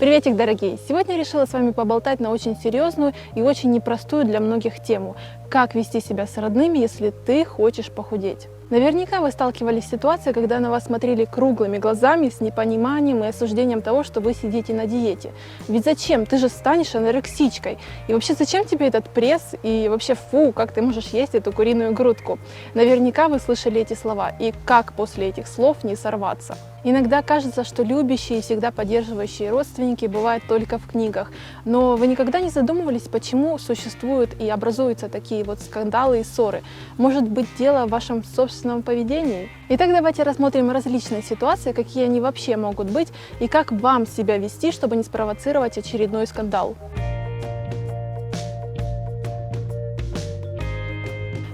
Приветик, дорогие! Сегодня я решила с вами поболтать на очень серьезную и очень непростую для многих тему. Как вести себя с родными, если ты хочешь похудеть? Наверняка вы сталкивались с ситуацией, когда на вас смотрели круглыми глазами, с непониманием и осуждением того, что вы сидите на диете. Ведь зачем? Ты же станешь анорексичкой. И вообще, зачем тебе этот пресс? И вообще, фу, как ты можешь есть эту куриную грудку? Наверняка вы слышали эти слова. И как после этих слов не сорваться? Иногда кажется, что любящие и всегда поддерживающие родственники бывают только в книгах. Но вы никогда не задумывались, почему существуют и образуются такие вот скандалы и ссоры? Может быть, дело в вашем собственном поведении? Итак, давайте рассмотрим различные ситуации, какие они вообще могут быть, и как вам себя вести, чтобы не спровоцировать очередной скандал.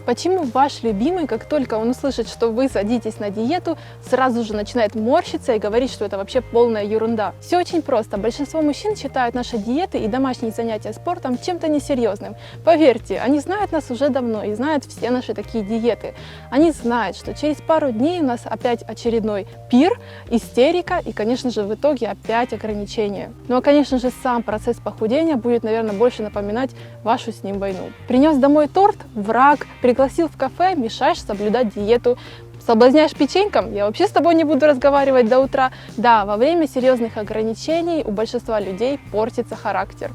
Почему ваш любимый, как только он услышит, что вы садитесь на диету, сразу же начинает морщиться и говорить, что это вообще полная ерунда? Все очень просто. Большинство мужчин считают наши диеты и домашние занятия спортом чем-то несерьезным. Поверьте, они знают нас уже давно и знают все наши такие диеты. Они знают, что через пару дней у нас опять очередной пир, истерика и, конечно же, в итоге опять ограничения. Ну а, конечно же, сам процесс похудения будет, наверное, больше напоминать вашу с ним войну. Принес домой торт – враг, пригласил в кафе, мешаешь соблюдать диету. Соблазняешь печеньком? Я вообще с тобой не буду разговаривать до утра. Да, во время серьезных ограничений у большинства людей портится характер.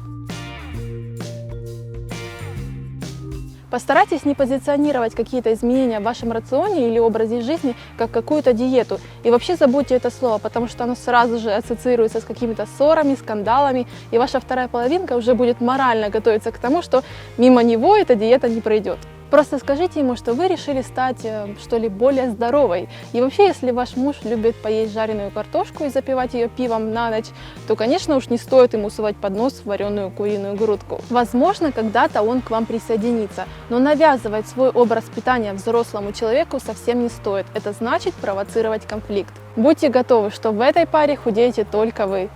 Постарайтесь не позиционировать какие-то изменения в вашем рационе или образе жизни как какую-то диету. И вообще забудьте это слово, потому что оно сразу же ассоциируется с какими-то ссорами, скандалами, и ваша вторая половинка уже будет морально готовиться к тому, что мимо него эта диета не пройдет. Просто скажите ему, что вы решили стать, что ли, более здоровой. И вообще, если ваш муж любит поесть жареную картошку и запивать ее пивом на ночь, то, конечно, уж не стоит ему сувать под нос вареную куриную грудку. Возможно, когда-то он к вам присоединится, но навязывать свой образ питания взрослому человеку совсем не стоит. Это значит провоцировать конфликт. Будьте готовы, что в этой паре худеете только вы.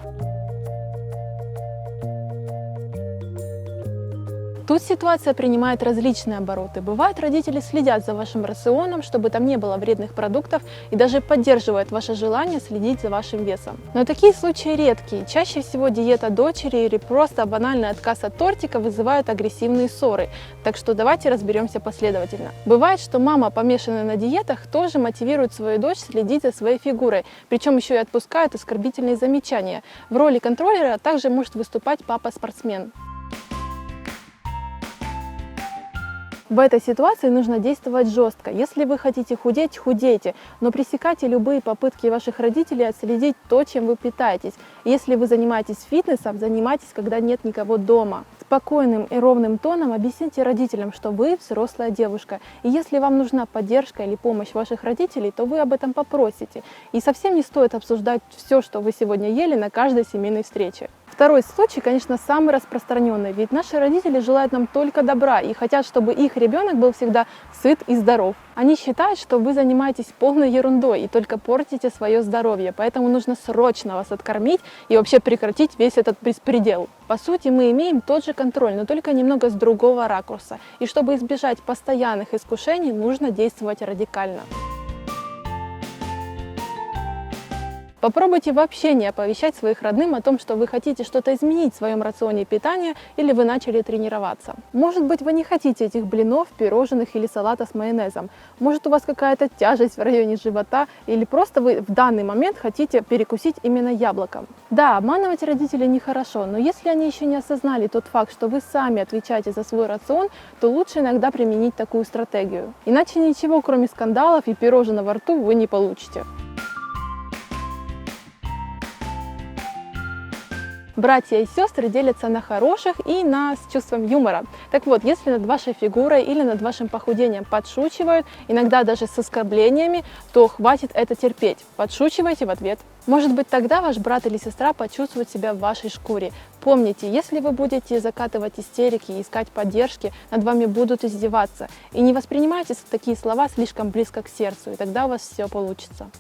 Тут ситуация принимает различные обороты. Бывает, родители следят за вашим рационом, чтобы там не было вредных продуктов, и даже поддерживают ваше желание следить за вашим весом. Но такие случаи редкие. Чаще всего диета дочери или просто банальный отказ от тортика вызывают агрессивные ссоры. Так что давайте разберемся последовательно. Бывает, что мама, помешанная на диетах, тоже мотивирует свою дочь следить за своей фигурой, причем еще и отпускает оскорбительные замечания. В роли контроллера также может выступать папа-спортсмен. В этой ситуации нужно действовать жестко. Если вы хотите худеть, худейте, но пресекайте любые попытки ваших родителей отследить то, чем вы питаетесь. Если вы занимаетесь фитнесом, занимайтесь, когда нет никого дома. Спокойным и ровным тоном объясните родителям, что вы взрослая девушка. И если вам нужна поддержка или помощь ваших родителей, то вы об этом попросите. И совсем не стоит обсуждать все, что вы сегодня ели, на каждой семейной встрече. Второй случай, конечно, самый распространенный, ведь наши родители желают нам только добра и хотят, чтобы их ребенок был всегда сыт и здоров. Они считают, что вы занимаетесь полной ерундой и только портите свое здоровье, поэтому нужно срочно вас откормить и вообще прекратить весь этот беспредел. По сути, мы имеем тот же контроль, но только немного с другого ракурса. И чтобы избежать постоянных искушений, нужно действовать радикально. Попробуйте вообще не оповещать своих родным о том, что вы хотите что-то изменить в своем рационе питания или вы начали тренироваться. Может быть, вы не хотите этих блинов, пирожных или салата с майонезом. Может, у вас какая-то тяжесть в районе живота или просто вы в данный момент хотите перекусить именно яблоком. Да, обманывать родителей нехорошо, но если они еще не осознали тот факт, что вы сами отвечаете за свой рацион, то лучше иногда применить такую стратегию. Иначе ничего, кроме скандалов и пирожного во рту, вы не получите. Братья и сестры делятся на хороших и на с чувством юмора. Так вот, если над вашей фигурой или над вашим похудением подшучивают, иногда даже с оскорблениями, то хватит это терпеть. Подшучивайте в ответ. Может быть, тогда ваш брат или сестра почувствуют себя в вашей шкуре. Помните, если вы будете закатывать истерики и искать поддержки, над вами будут издеваться. И не воспринимайте такие слова слишком близко к сердцу, и тогда у вас все получится.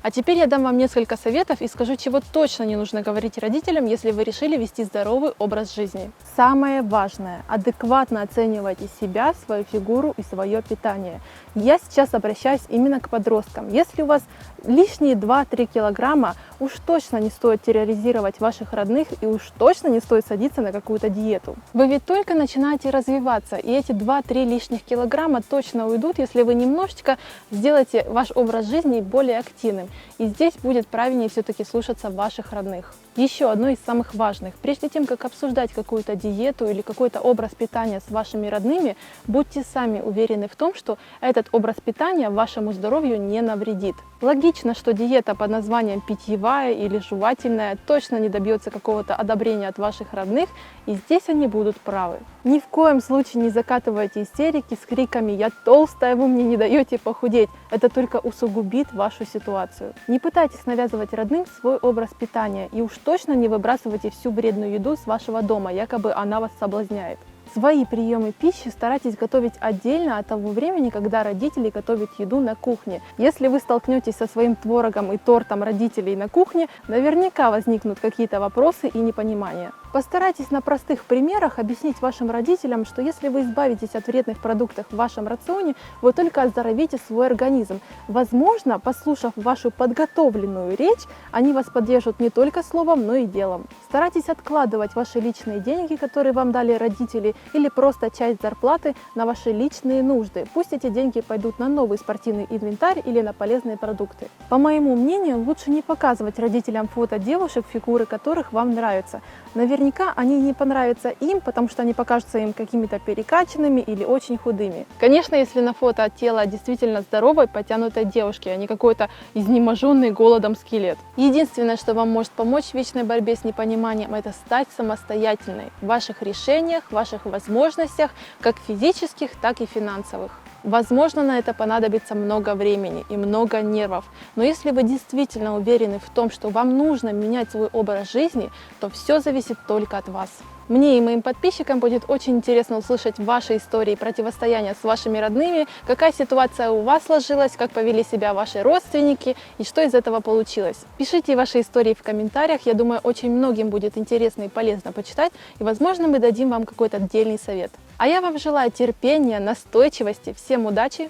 А теперь я дам вам несколько советов и скажу, чего точно не нужно говорить родителям, если вы решили вести здоровый образ жизни. Самое важное – адекватно оценивайте себя, свою фигуру и свое питание. Я сейчас обращаюсь именно к подросткам. Если у вас лишние 2-3 килограмма, уж точно не стоит терроризировать ваших родных и уж точно не стоит садиться на какую-то диету. Вы ведь только начинаете развиваться, и эти 2-3 лишних килограмма точно уйдут, если вы немножечко сделаете ваш образ жизни более активным. И здесь будет правильнее все-таки слушаться ваших родных. Еще одно из самых важных. Прежде чем как обсуждать какую-то диету или какой-то образ питания с вашими родными, будьте сами уверены в том, что этот образ питания вашему здоровью не навредит. Логично, что диета под названием питьевая или жевательная точно не добьется какого-то одобрения от ваших родных, и здесь они будут правы. Ни в коем случае не закатывайте истерики с криками «Я толстая, вы мне не даете похудеть». Это только усугубит вашу ситуацию. Не пытайтесь навязывать родным свой образ питания и уж точно не выбрасывайте всю вредную еду с вашего дома, якобы она вас соблазняет. Свои приемы пищи старайтесь готовить отдельно от того времени, когда родители готовят еду на кухне. Если вы столкнетесь со своим творогом и тортом родителей на кухне, наверняка возникнут какие-то вопросы и непонимания. Постарайтесь на простых примерах объяснить вашим родителям, что если вы избавитесь от вредных продуктов в вашем рационе, вы только оздоровите свой организм. Возможно, послушав вашу подготовленную речь, они вас поддержат не только словом, но и делом. Старайтесь откладывать ваши личные деньги, которые вам дали родители, или просто часть зарплаты на ваши личные нужды. Пусть эти деньги пойдут на новый спортивный инвентарь или на полезные продукты. По моему мнению, лучше не показывать родителям фото девушек, фигуры которых вам нравятся. Наверняка они не понравятся им, потому что они покажутся им какими-то перекачанными или очень худыми. Конечно, если на фото тело действительно здоровой, подтянутой девушки, а не какой-то изнеможенный голодом скелет. Единственное, что вам может помочь в вечной борьбе с непониманием, это стать самостоятельной в ваших решениях, в ваших возможностях, как физических, так и финансовых. Возможно, на это понадобится много времени и много нервов, но если вы действительно уверены в том, что вам нужно менять свой образ жизни, то все зависит только от вас. Мне и моим подписчикам будет очень интересно услышать ваши истории противостояния с вашими родными, какая ситуация у вас сложилась, как повели себя ваши родственники и что из этого получилось. Пишите ваши истории в комментариях, я думаю, очень многим будет интересно и полезно почитать, и возможно мы дадим вам какой-то отдельный совет. А я вам желаю терпения, настойчивости, всем удачи,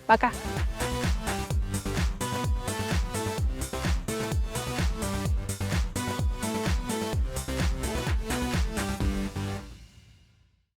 пока!